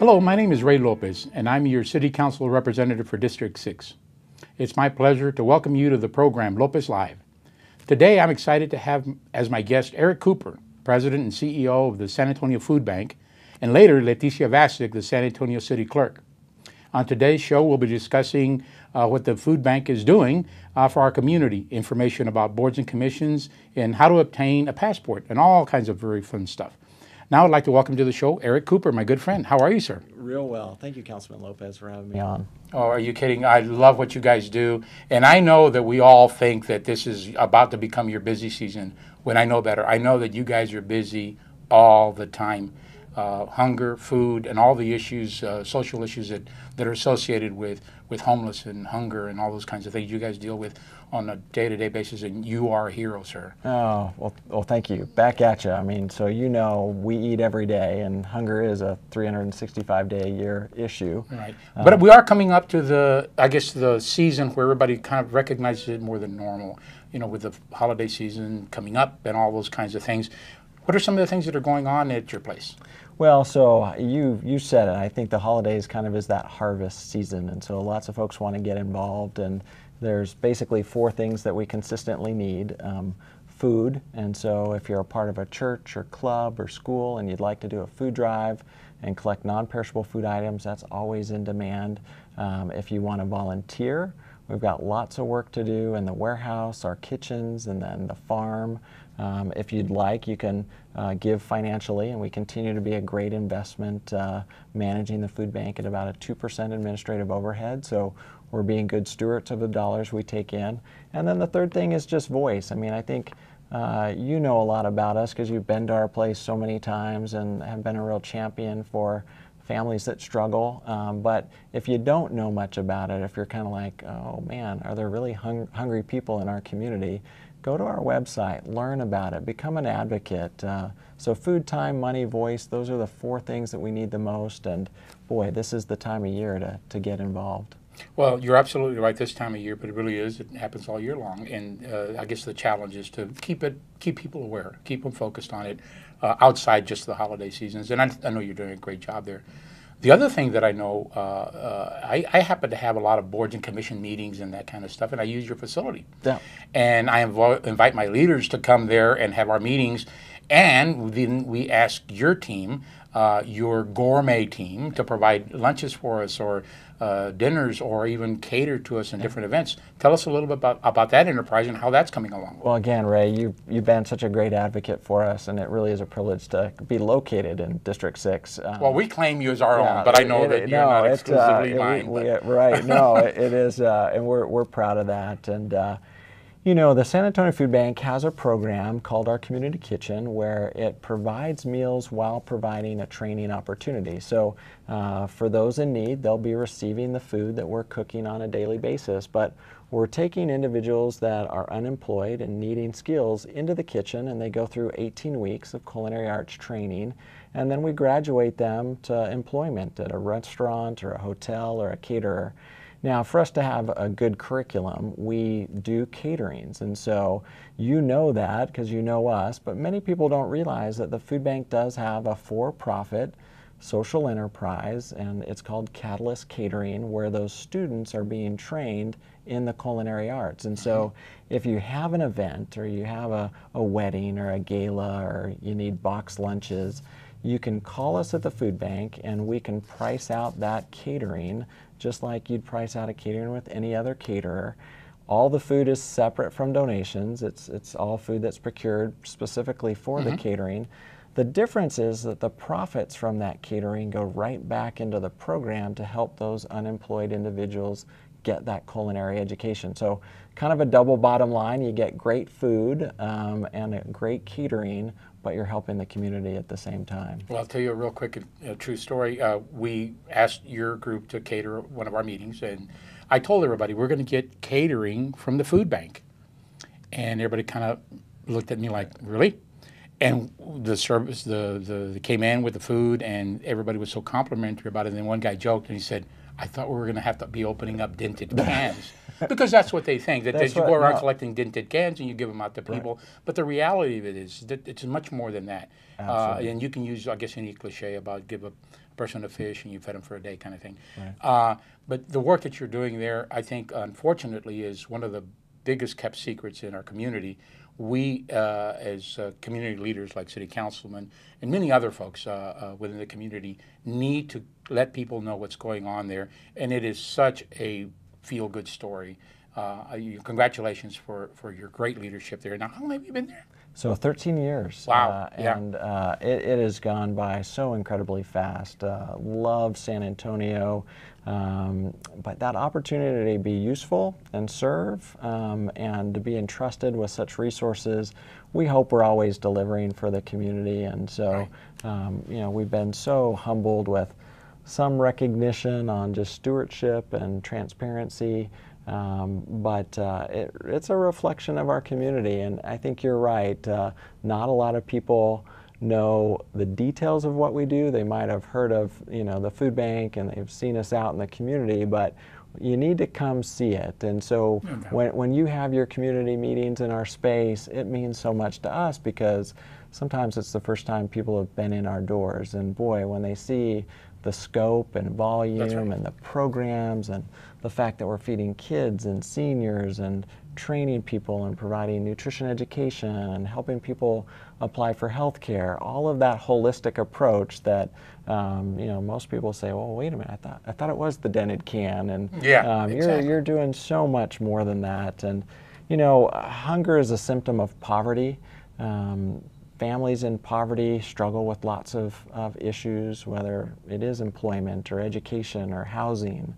Hello, my name is Ray Lopez, and I'm your City Council representative for District 6. It's my pleasure to welcome you to the program Lopez Live. Today, I'm excited to have as my guest Eric Cooper, President and CEO of the San Antonio Food Bank, and later Leticia Vasic, the San Antonio City Clerk. On today's show, we'll be discussing what the food bank is doing for our community, information about boards and commissions, and how to obtain a passport, and all kinds of very fun stuff. Now I'd like to welcome to the show Eric Cooper, my good friend. How are you, sir? Real well. Thank you, Councilman Lopez, for having me on. Oh, are you kidding? I love what you guys do. And I know that we all think that this is about to become your busy season. When I know better, I know that you guys are busy all the time. Hunger, food, and all the issues, social issues that are associated with homeless and hunger and all those kinds of things you guys deal with on a day-to-day basis, and you are a hero, sir. Oh, well, thank you. Back at you. I mean, so you know we eat every day, and hunger is a 365-day-a-year issue. Right. But we are coming up to the season where everybody kind of recognizes it more than normal, you know, with the holiday season coming up and all those kinds of things. What are some of the things that are going on at your place? Well, so you said it. I think the holidays kind of is that harvest season, and so lots of folks want to get involved, and there's basically 4 things that we consistently need. Food, and so if you're a part of a church or club or school and you'd like to do a food drive and collect non-perishable food items, that's always in demand. If you want to volunteer, we've got lots of work to do in the warehouse, our kitchens, and then the farm. If you'd like, you can give financially, and we continue to be a great investment managing the food bank at about a 2% administrative overhead. So we're being good stewards of the dollars we take in. And then the third thing is just voice. I mean, I think you know a lot about us because you've been to our place so many times and have been a real champion for families that struggle. But if you don't know much about it, if you're kind of like, oh man, are there really hungry people in our community? Go to our website, learn about it, become an advocate. So food, time, money, voice, those are the 4 things that we need the most. And boy, this is the time of year to get involved. Well, you're absolutely right this time of year, but it really is. It happens all year long. And I guess the challenge is to keep people aware, keep them focused on it outside just the holiday seasons. And I know you're doing a great job there. The other thing that I know, I happen to have a lot of boards and commission meetings and that kind of stuff, and I use your facility. Yeah. And I invite my leaders to come there and have our meetings, and then we ask your team, your gourmet team, to provide lunches for us or dinners or even cater to us in different events. Tell us a little bit about that enterprise and how that's coming along. Well, again, Ray, you've been such a great advocate for us, and it really is a privilege to be located in District 6. Well, we claim you as our own, but I know that you're not exclusively mine. Right, no, it is, and we're proud of that. And you know, the San Antonio Food Bank has a program called our Community Kitchen where it provides meals while providing a training opportunity. So for those in need, they'll be receiving the food that we're cooking on a daily basis. But we're taking individuals that are unemployed and needing skills into the kitchen, and they go through 18 weeks of culinary arts training. And then we graduate them to employment at a restaurant or a hotel or a caterer. Now, for us to have a good curriculum, we do caterings, and so you know that because you know us, but many people don't realize that the food bank does have a for-profit social enterprise, and it's called Catalyst Catering, where those students are being trained in the culinary arts. And so if you have an event or you have a wedding or a gala or you need box lunches, you can call us at the food bank and we can price out that catering just like you'd price out a catering with any other caterer. All the food is separate from donations. It's all food that's procured specifically for the catering. The difference is that the profits from that catering go right back into the program to help those unemployed individuals get that culinary education. So kind of a double bottom line. You get great food and a great catering, but you're helping the community at the same time. Well, I'll tell you a real quick true story. We asked your group to cater one of our meetings, and I told everybody we're going to get catering from the food bank. And everybody kind of looked at me like, really? And the service, the came in with the food, and everybody was so complimentary about it. And then one guy joked, and he said, I thought we were going to have to be opening up dented cans. Because that's what they think, that you what- go around no. collecting dented cans and you give them out to people. But the reality of it is that it's much more than that. Absolutely. And you can use, I guess, any cliche about give a person a fish and you fed them for a day kind of thing. Right. But the work that you're doing there, I think, unfortunately, is one of the biggest kept secrets in our community. We, as community leaders like city councilmen and many other folks within the community, need to let people know what's going on there. And it is such a feel-good story. Congratulations for your great leadership there. Now, how long have you been there? So 13 years. Wow. Yeah. And it has gone by so incredibly fast. Love San Antonio. But that opportunity to be useful and serve and to be entrusted with such resources, we hope we're always delivering for the community. And so, we've been so humbled with some recognition on just stewardship and transparency. But it's a reflection of our community, and I think you're right. Not a lot of people know the details of what we do. They might have heard of the food bank and they've seen us out in the community, but you need to come see it. And so when you have your community meetings in our space, it means so much to us because sometimes it's the first time people have been in our doors, and boy, when they see the scope and volume and the programs and the fact that we're feeding kids and seniors and training people and providing nutrition education and helping people apply for health care, all of that holistic approach that most people say, well, wait a minute, I thought it was the dented can, and exactly. you're doing so much more than that. And hunger is a symptom of poverty. Families in poverty struggle with lots of issues, whether it is employment or education or housing,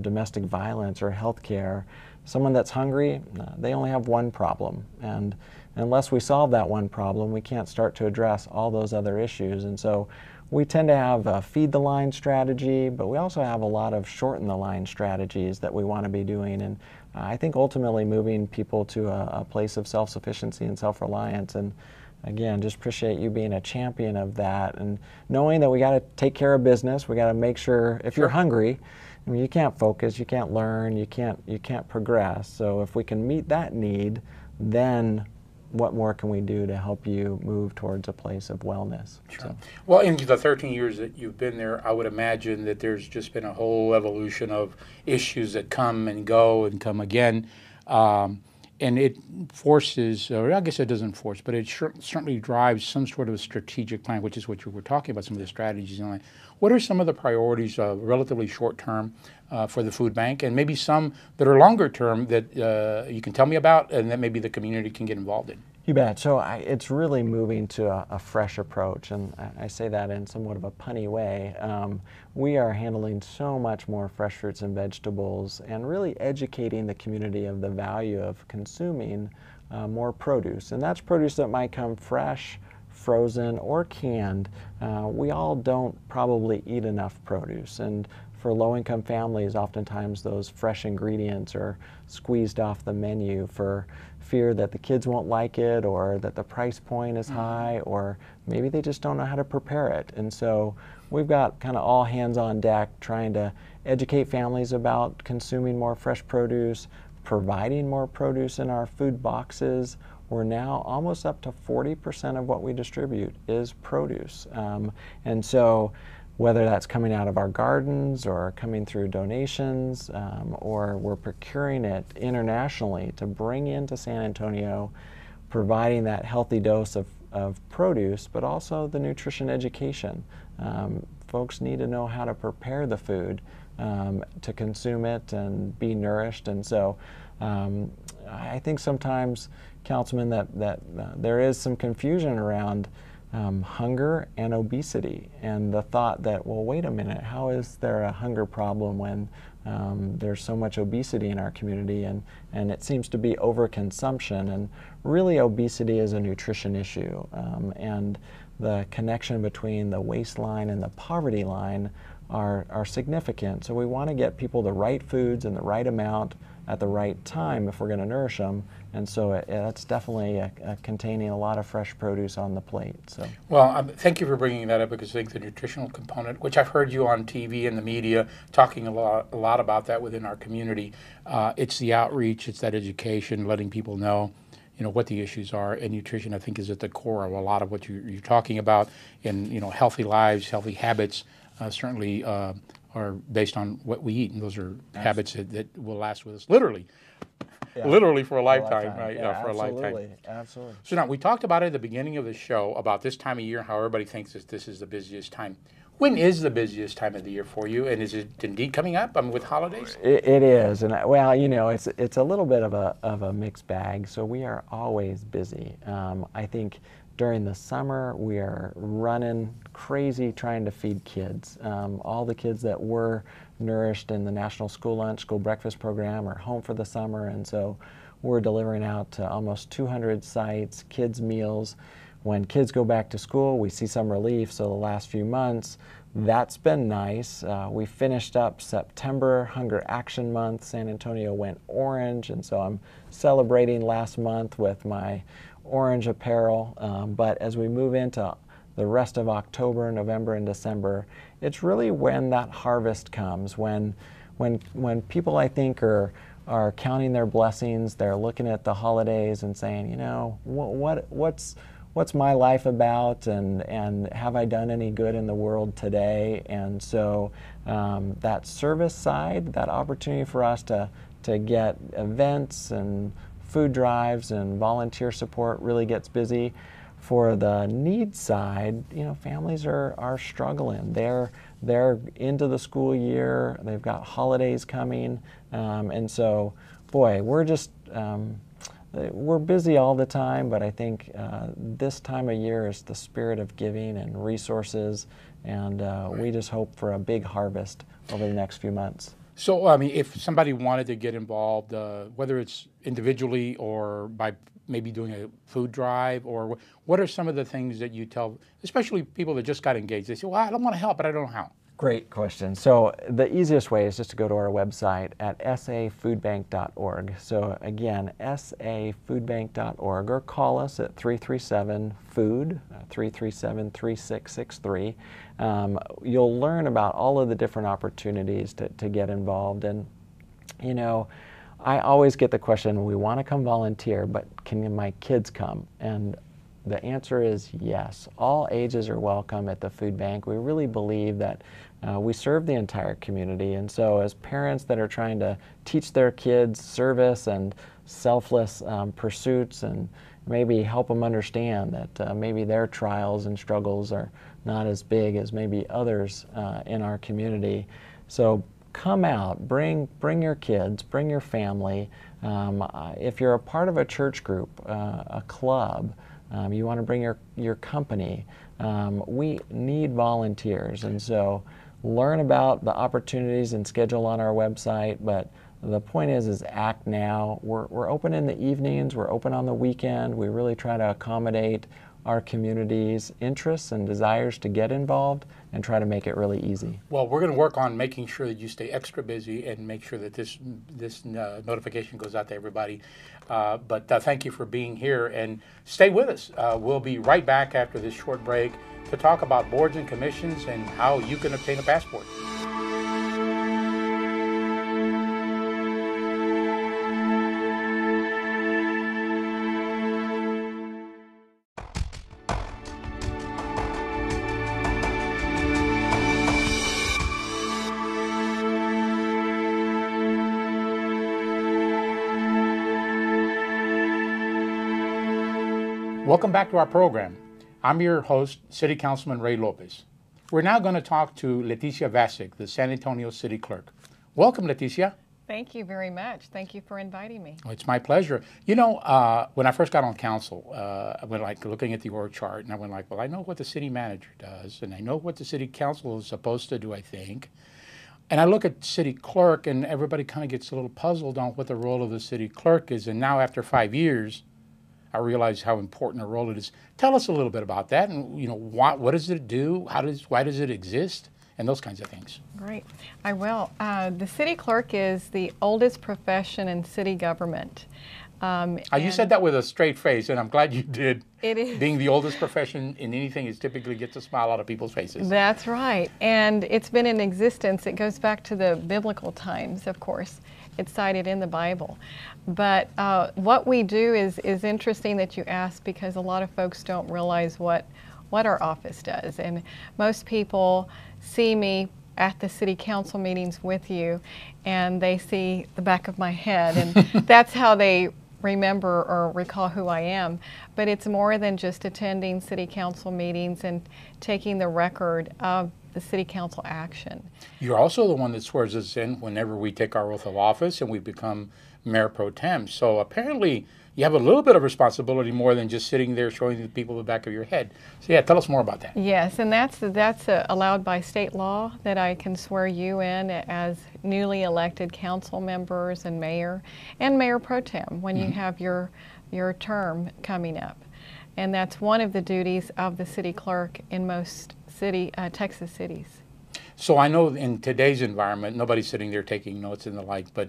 domestic violence or health care. Someone that's hungry, they only have one problem. And unless we solve that one problem, we can't start to address all those other issues. And so we tend to have a feed the line strategy, but we also have a lot of shorten the line strategies that we want to be doing. And I think ultimately moving people to a place of self-sufficiency and self-reliance. And again, just appreciate you being a champion of that and knowing that we got to take care of business. We got to make sure if you're hungry, I mean, you can't focus, you can't learn, you can't progress. So if we can meet that need, then what more can we do to help you move towards a place of wellness? Sure. So. Well, in the 13 years that you've been there, I would imagine that there's just been a whole evolution of issues that come and go and come again. And it forces, or I guess it doesn't force, but it certainly drives some sort of a strategic plan, which is what you were talking about, some of the strategies. What are some of the priorities, relatively short term, for the food bank, and maybe some that are longer term that you can tell me about and that maybe the community can get involved in? You bet. So it's really moving to a fresh approach, and I say that in somewhat of a punny way. We are handling so much more fresh fruits and vegetables and really educating the community of the value of consuming more produce. And that's produce that might come fresh, frozen, or canned. We all don't probably eat enough produce, and for low-income families, oftentimes those fresh ingredients are squeezed off the menu for fear that the kids won't like it, or that the price point is high, or maybe they just don't know how to prepare it. And so we've got kind of all hands on deck trying to educate families about consuming more fresh produce, providing more produce in our food boxes. We're now almost up to 40% of what we distribute is produce. And so whether that's coming out of our gardens or coming through donations, or we're procuring it internationally to bring into San Antonio, providing that healthy dose of produce, but also the nutrition education. Folks need to know how to prepare the food to consume it and be nourished. And so I think sometimes, Councilman, that there is some confusion around hunger and obesity, and the thought that, well, wait a minute, how is there a hunger problem when there's so much obesity in our community, and it seems to be overconsumption, and really obesity is a nutrition issue, and the connection between the waistline and the poverty line are significant. So we want to get people the right foods in the right amount at the right time if we're going to nourish them. And so it's definitely containing a lot of fresh produce on the plate. So. Well, thank you for bringing that up, because I think the nutritional component, which I've heard you on TV and the media talking a lot about that within our community, it's the outreach, it's that education, letting people know, what the issues are, and nutrition, I think, is at the core of a lot of what you're talking about. And healthy lives, healthy habits, certainly are based on what we eat, and those are habits that will last with us literally for a lifetime, right? Yeah, for a lifetime. Absolutely. So now, we talked about it at the beginning of the show about this time of year, how everybody thinks that this is the busiest time. When is the busiest time of the year for you, and is it indeed coming up with holidays? It is, and well, it's a little bit of a mixed bag. So we are always busy. I think during the summer we are running crazy trying to feed kids. All the kids that were nourished in the National School Lunch, School Breakfast program are home for the summer, and so we're delivering out to almost 200 sites, kids' meals. When kids go back to school, we see some relief. So the last few months, that's been nice. We finished up September, Hunger Action Month. San Antonio went orange, and so I'm celebrating last month with my orange apparel. But as we move into the rest of October, November, and December, it's really when that harvest comes, when people, I think, are counting their blessings. They're looking at the holidays and saying, what's my life about, and have I done any good in the world today? And so that service side, that opportunity for us to get events and food drives and volunteer support really gets busy. For the needs side, families are struggling. They're into the school year. They've got holidays coming, and so, boy, we're busy all the time. But I think this time of year is the spirit of giving and resources, and we just hope for a big harvest over the next few months. So, if somebody wanted to get involved, whether it's individually or by maybe doing a food drive, or what are some of the things that you tell, especially people that just got engaged? They say, well, I don't want to help, but I don't know how. Great question. So the easiest way is just to go to our website at safoodbank.org. So again, safoodbank.org, or call us at 337-FOOD, 337-3663. You'll learn about all of the different opportunities to get involved. And, I always get the question, we want to come volunteer, but can my kids come? And the answer is yes. All ages are welcome at the food bank. We really believe that we serve the entire community. And so as parents that are trying to teach their kids service and selfless pursuits, and maybe help them understand that maybe their trials and struggles are not as big as maybe others in our community. So come out, bring your kids, bring your family. If you're a part of a church group, a club, you want to bring your company, we need volunteers. And so learn about the opportunities and schedule on our website. But the point is act now. We're open in the evenings, we're open on the weekend. We really try to accommodate our community's interests and desires to get involved, and try to make it really easy. Well, we're going to work on making sure that you stay extra busy and make sure that this notification goes out to everybody. But thank you for being here, and stay with us. We'll be right back after this short break to talk about boards and commissions and how you can obtain a passport. Welcome back to our program. I'm your host, City Councilman Ray Lopez. We're now going to talk to Leticia Vasic, the San Antonio City Clerk. Welcome, Leticia. Thank you very much. Thank you for inviting me. It's my pleasure. When I first got on council, I went looking at the org chart, and I went well, I know what the city manager does, and I know what the city council is supposed to do, I think. And I look at city clerk, and everybody kind of gets a little puzzled on what the role of the city clerk is. And now, after 5 years, I realize how important a role it is. Tell us a little bit about that, and what does it do? Why does it exist? and those kinds of things. Great. I will. The city clerk is the oldest profession in city government. You said that with a straight face, and I'm glad you did. It is. Being the oldest profession in anything is typically gets a smile out of people's faces. That's right. And it's been in existence. It goes back to the biblical times, of course. It's cited in the Bible. But what we do is interesting that you ask, because a lot of folks don't realize what our office does. And most people see me at the city council meetings with you, and they see the back of my head, and that's how they remember or recall who I am. But it's more than just attending city council meetings and taking the record of the city council action. You're also the one that swears us in whenever we take our oath of office and we become mayor pro tem. So apparently you have a little bit of responsibility more than just sitting there showing the people the back of your head. So yeah, tell us more about that. Yes, and that's allowed by state law, that I can swear you in as newly elected council members and mayor pro tem when you have your term coming up. And that's one of the duties of the city clerk in most Texas cities. So I know in today's environment, nobody's sitting there taking notes and the like, but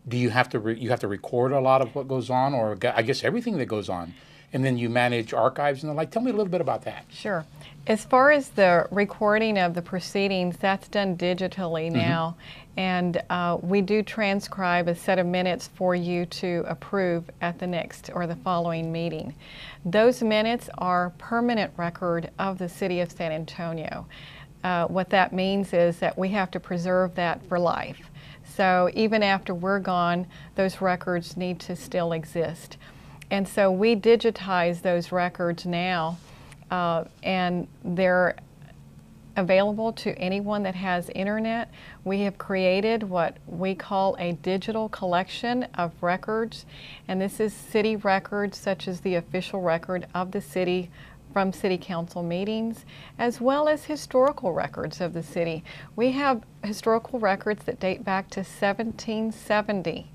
do you have to record a lot of what goes on, or I guess everything that goes on, and then you manage archives and the like? Tell me a little bit about that. Sure. As far as the recording of the proceedings, that's done digitally now, and we do transcribe a set of minutes for you to approve at the next or the following meeting. Those minutes are permanent record of the city of San Antonio. What that means is that we have to preserve that for life. So even after we're gone, those records need to still exist. And so we digitize those records now, and they're available to anyone that has internet. We have created what we call a digital collection of records, and this is city records such as the official record of the city from city council meetings, as well as historical records of the city. We have historical records that date back to 1770.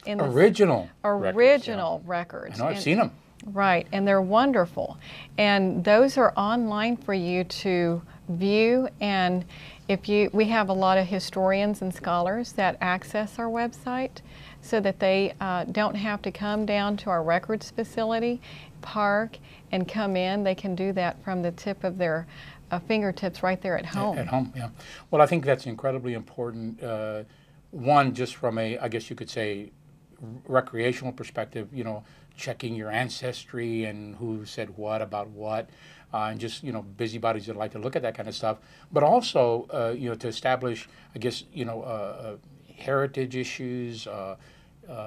Original records. I know, I've seen them. Right, and they're wonderful. And those are online for you to view, and we have a lot of historians and scholars that access our website so that they don't have to come down to our records facility, park, and come in. They can do that from the tip of their fingertips right there at home. At home, yeah. Well, I think that's incredibly important. One, just from I guess you could say, recreational perspective, checking your ancestry and who said what about what, and just, busybodies that like to look at that kind of stuff. But also, to establish, I guess, heritage issues,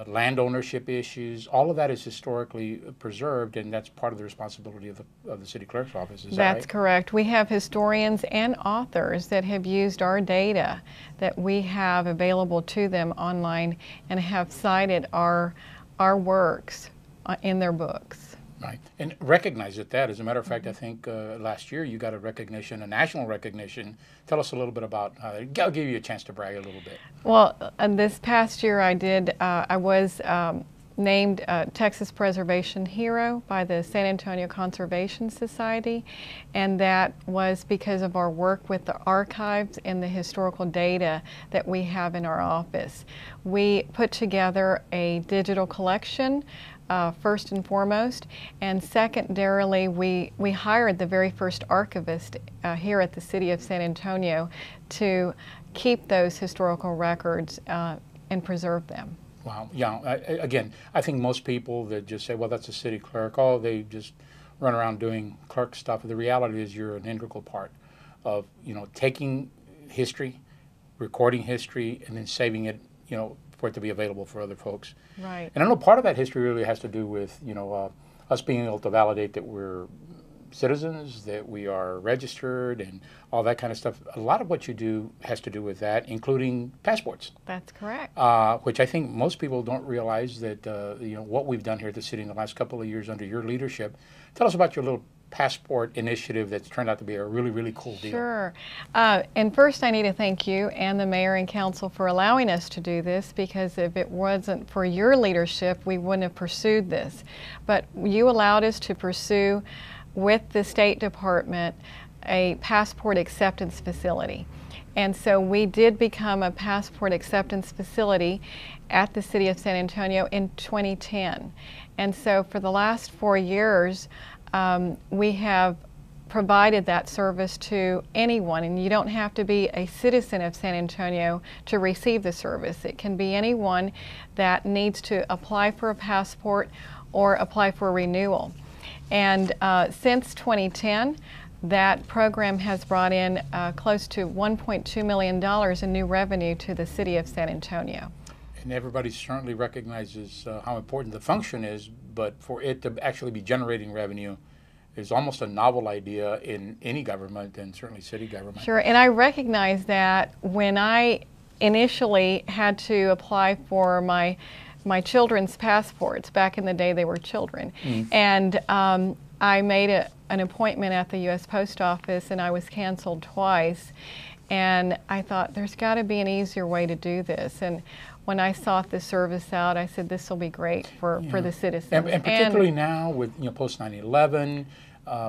land ownership issues, all of that is historically preserved, and that's part of the responsibility of the city clerk's office. Is that right? That's correct. We have historians and authors that have used our data that we have available to them online and have cited our works in their books. Right, and recognize that. As a matter of fact, I think last year you got a national recognition. Tell us a little bit about I'll give you a chance to brag a little bit. Well, this past year I was named Texas Preservation Hero by the San Antonio Conservation Society, and that was because of our work with the archives and the historical data that we have in our office. We put together a digital collection first and foremost, and secondarily we hired the very first archivist here at the City of San Antonio to keep those historical records and preserve them. Wow. Yeah. Again, I think most people that just say, well, that's a city clerk, they just run around doing clerk stuff. The reality is you're an integral part of, taking history, recording history, and then saving it, for it to be available for other folks. Right. And I know part of that history really has to do with, us being able to validate that we're citizens, that we are registered, and all that kind of stuff. A lot of what you do has to do with that, including passports. That's correct. Which I think most people don't realize that, what we've done here at the city in the last couple of years under your leadership. Tell us about your little passport initiative that's turned out to be a really, really cool deal. Sure. And first I need to thank you and the mayor and council for allowing us to do this, because if it wasn't for your leadership, we wouldn't have pursued this. But you allowed us to pursue with the State Department a passport acceptance facility. And so we did become a passport acceptance facility at the City of San Antonio in 2010. And so for the last 4 years, we have provided that service to anyone, and you don't have to be a citizen of San Antonio to receive the service. It can be anyone that needs to apply for a passport or apply for a renewal. And since 2010, that program has brought in close to $1.2 million in new revenue to the City of San Antonio. And everybody certainly recognizes how important the function is, but for it to actually be generating revenue is almost a novel idea in any government, and certainly city government. Sure, and I recognize that when I initially had to apply for my children's passports, back in the day they were children, and I made an appointment at the U.S. Post Office, and I was canceled twice, and I thought there's got to be an easier way to do this. And when I sought the service out, I said this will be great for the citizens. And particularly now with post 9/11,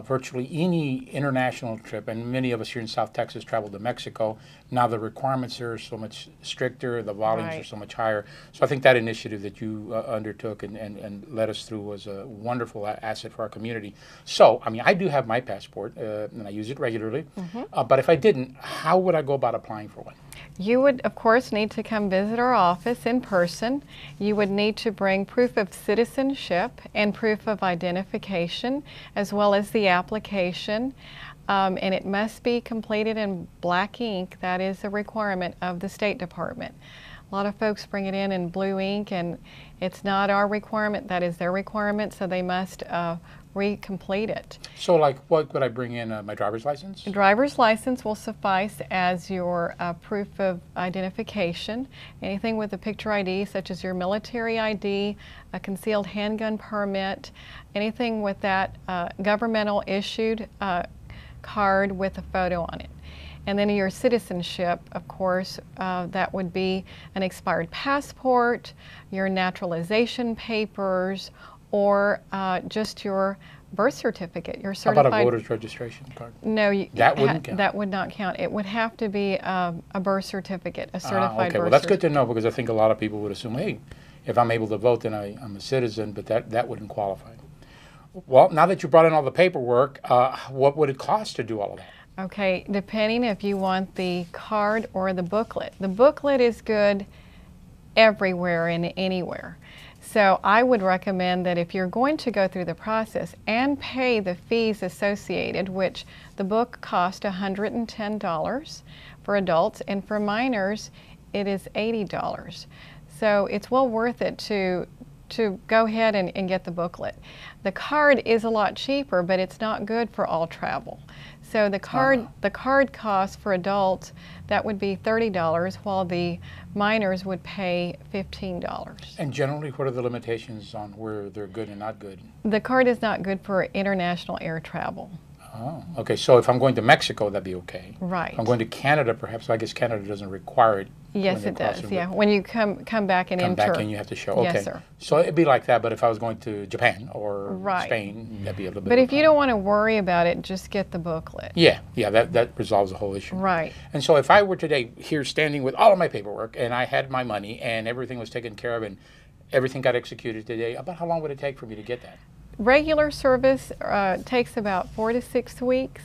virtually any international trip, and many of us here in South Texas travel to Mexico. Now the requirements are so much stricter, the volumes are so much higher. So I think that initiative that you undertook and led us through was a wonderful asset for our community. So, I mean, I do have my passport, and I use it regularly. But if I didn't, how would I go about applying for one? You would, of course, need to come visit our office in person. You would need to bring proof of citizenship and proof of identification, as well as the application. And it must be completed in black ink. That is a requirement of the State Department. A lot of folks bring it in blue ink, and it's not our requirement. That is their requirement, so they must recomplete it. So, like, what would I bring in? My driver's license? A driver's license will suffice as your proof of identification. Anything with a picture ID, such as your military ID, a concealed handgun permit, anything with that governmental issued card with a photo on it. And then your citizenship, of course, that would be an expired passport, your naturalization papers, or just your birth certificate, your certified. How about a voter's registration card? No, that wouldn't count. That would not count. It would have to be a birth certificate, a certified okay, birth well, that's good to know, because I think a lot of people would assume, hey, if I'm able to vote, then I'm a citizen, but that wouldn't qualify. Well, now that you brought in all the paperwork, what would it cost to do all of that? Okay, depending if you want the card or the booklet. The booklet is good everywhere and anywhere. So I would recommend that if you're going to go through the process and pay the fees associated, which the book cost $110 for adults, and for minors it is $80. So it's well worth it to go ahead and get the booklet. The card is a lot cheaper, but it's not good for all travel. So the card cost for adults, that would be $30, while the minors would pay $15. And generally, what are the limitations on where they're good and not good? The card is not good for international air travel. Oh, okay. So if I'm going to Mexico, that'd be okay. Right. If I'm going to Canada, perhaps. I guess Canada doesn't require it. Yes, it does. Yeah, when you come back and enter. Come back in, you have to show. Okay. Yes, sir. So it'd be like that. But if I was going to Japan or Spain, that'd be a little bit. But if you don't want to worry about it, just get the booklet. Yeah, that resolves the whole issue. Right. And so if I were today here standing with all of my paperwork, and I had my money and everything was taken care of and everything got executed today, about how long would it take for me to get that? Regular service takes about 4 to 6 weeks.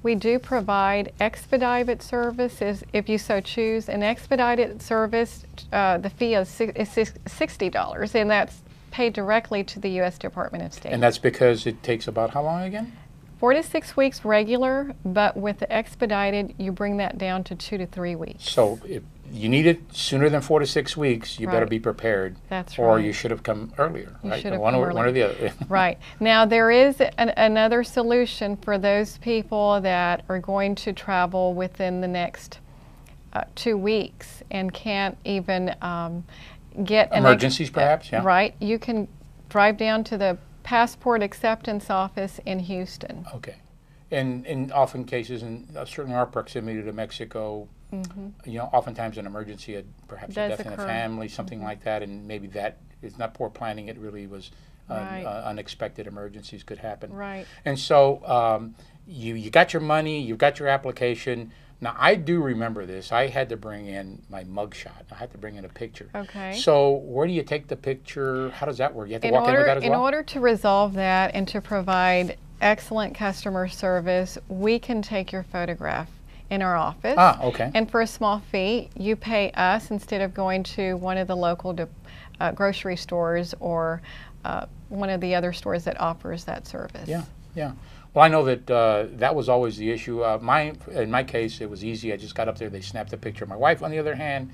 We do provide expedited services if you so choose. An expedited service, the fee is $60, and that's paid directly to the U.S. Department of State. And that's because it takes about how long again? 4 to 6 weeks regular, but with the expedited, you bring that down to 2 to 3 weeks. So if you need it sooner than 4 to 6 weeks, you better be prepared. That's or right. you should have come earlier, you right? Should have one come or the other. Right. Now, there is another solution for those people that are going to travel within the next 2 weeks and can't even get emergencies, perhaps, yeah. Right. You can drive down to the passport acceptance office in Houston. Okay. And in often cases, and certainly our proximity to Mexico, oftentimes an emergency, perhaps a death in a family, something like that, and maybe that is not poor planning, it really was unexpected emergencies could happen. Right. And so you got your money, you got your application. Now, I do remember this. I had to bring in my mugshot. I had to bring in a picture. Okay. So where do you take the picture? How does that work? You have to In walk in with order, that as in well? order to resolve that and to provide excellent customer service, we can take your photograph in our office. Ah, okay. And for a small fee, you pay us instead of going to one of the local grocery stores or one of the other stores that offers that service. Yeah, yeah. Well, I know that that was always the issue. In my case, it was easy. I just got up there. They snapped a picture. My wife, on the other hand,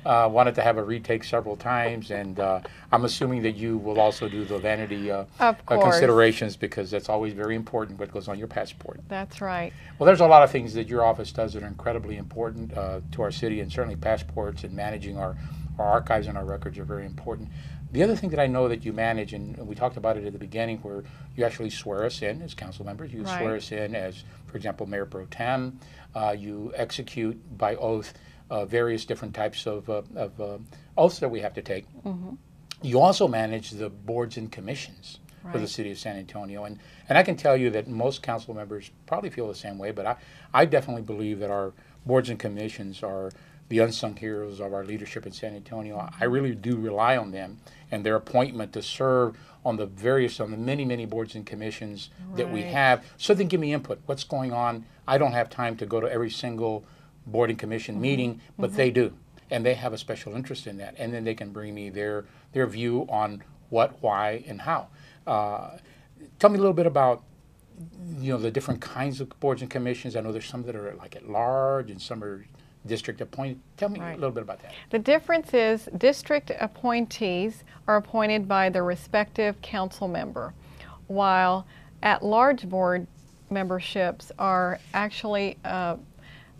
wanted to have a retake several times, and I'm assuming that you will also do the vanity Of course. considerations, because that's always very important what goes on your passport. That's right. Well, there's a lot of things that your office does that are incredibly important to our city, and certainly passports and managing our archives and our records are very important. The other thing that I know that you manage, and we talked about it at the beginning, where you actually swear us in as council members. You Right. swear us in as, for example, Mayor Pro Tem. You execute by oath various different types of oaths that we have to take. Mm-hmm. You also manage the boards and commissions for the Right. city of San Antonio. And I can tell you that most council members probably feel the same way, but I definitely believe that our boards and commissions are the unsung heroes of our leadership in San Antonio. I really do rely on them and their appointment to serve on the many boards and commissions that we Right. have, so they can give me input. What's going on? I don't have time to go to every single board and commission meeting, but they do. And they have a special interest in that. And then they can bring me their view on what, why, and how. Tell me a little bit about the different kinds of boards and commissions. I know there's some that are like at large and some are district appointed. Tell me a Right. little bit about that. The difference is district appointees are appointed by the respective council member, while at-large board memberships are actually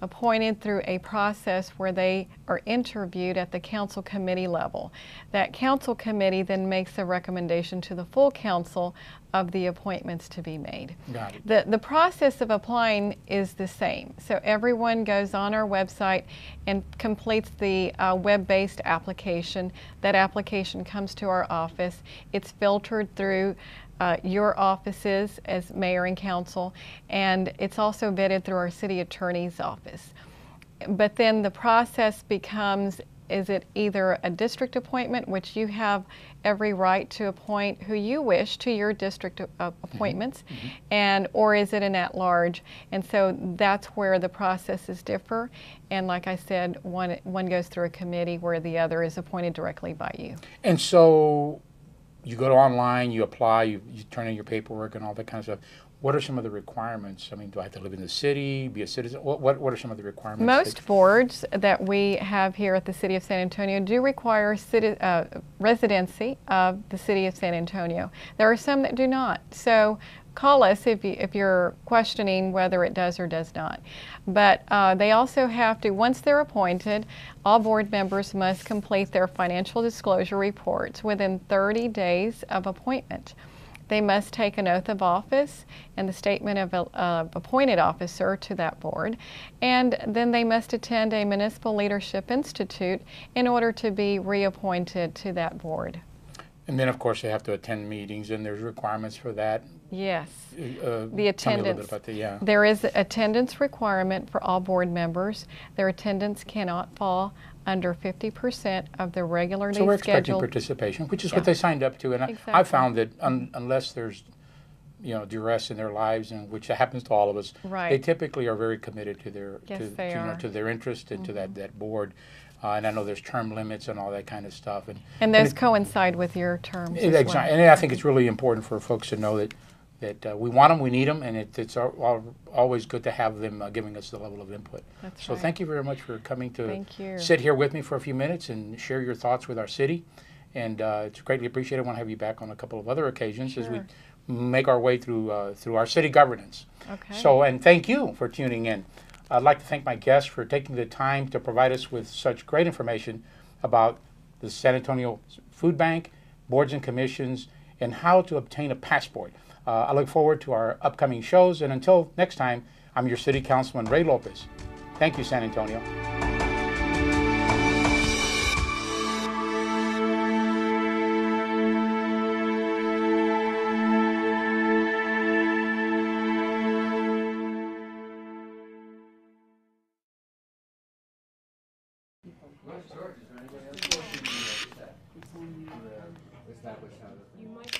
appointed through a process where they are interviewed at the council committee level. That council committee then makes a recommendation to the full council of the appointments to be made. Got it. The process of applying is the same. So everyone goes on our website and completes the web-based application. That application comes to our office. It's filtered through your offices as mayor and council, and it's also vetted through our city attorney's office. But then the process becomes, is it either a district appointment, which you have every right to appoint who you wish to your district appointments, and or is it an at-large? And so that's where the processes differ. And like I said, one goes through a committee where the other is appointed directly by you. And so you go to online, you apply, you turn in your paperwork and all that kind of stuff. What are some of the requirements? I mean, do I have to live in the city, be a citizen? What are some of the requirements? Most boards that we have here at the City of San Antonio do require residency of the City of San Antonio. There are some that do not. So call us if you're questioning whether it does or does not. But they also have to, once they're appointed, all board members must complete their financial disclosure reports within 30 days of appointment. They must take an oath of office and the statement of appointed officer to that board, and then they must attend a Municipal Leadership Institute in order to be reappointed to that board. And then, of course, they have to attend meetings, and there's requirements for that. Yes. The attendance. Tell me a little bit about that, yeah. There is attendance requirement for all board members. Their attendance cannot fall under 50% of the regularly So we're expecting scheduled. participation, which is Yeah. what they signed up to. And I Exactly. found that unless there's duress in their lives, and which happens to all of us, Right. they typically are very committed to their Yes, they are. to their interest and to that board. And I know there's term limits and all that kind of stuff. And those coincide with your terms as Exactly. well. And I think it's really important for folks to know that we want them, we need them, and it's always good to have them giving us the level of input. That's So right. thank you very much for coming to Thank you. sit here with me for a few minutes and share your thoughts with our city. And it's greatly appreciated. I want to have you back on a couple of other occasions as we Sure. make our way through our city governance. Okay. So, and thank you for tuning in. I'd like to thank my guests for taking the time to provide us with such great information about the San Antonio Food Bank, boards and commissions, and how to obtain a passport. I look forward to our upcoming shows, and until next time, I'm your City Councilman, Ray Lopez. Thank you, San Antonio. George, is there anybody else? Establish how to. You might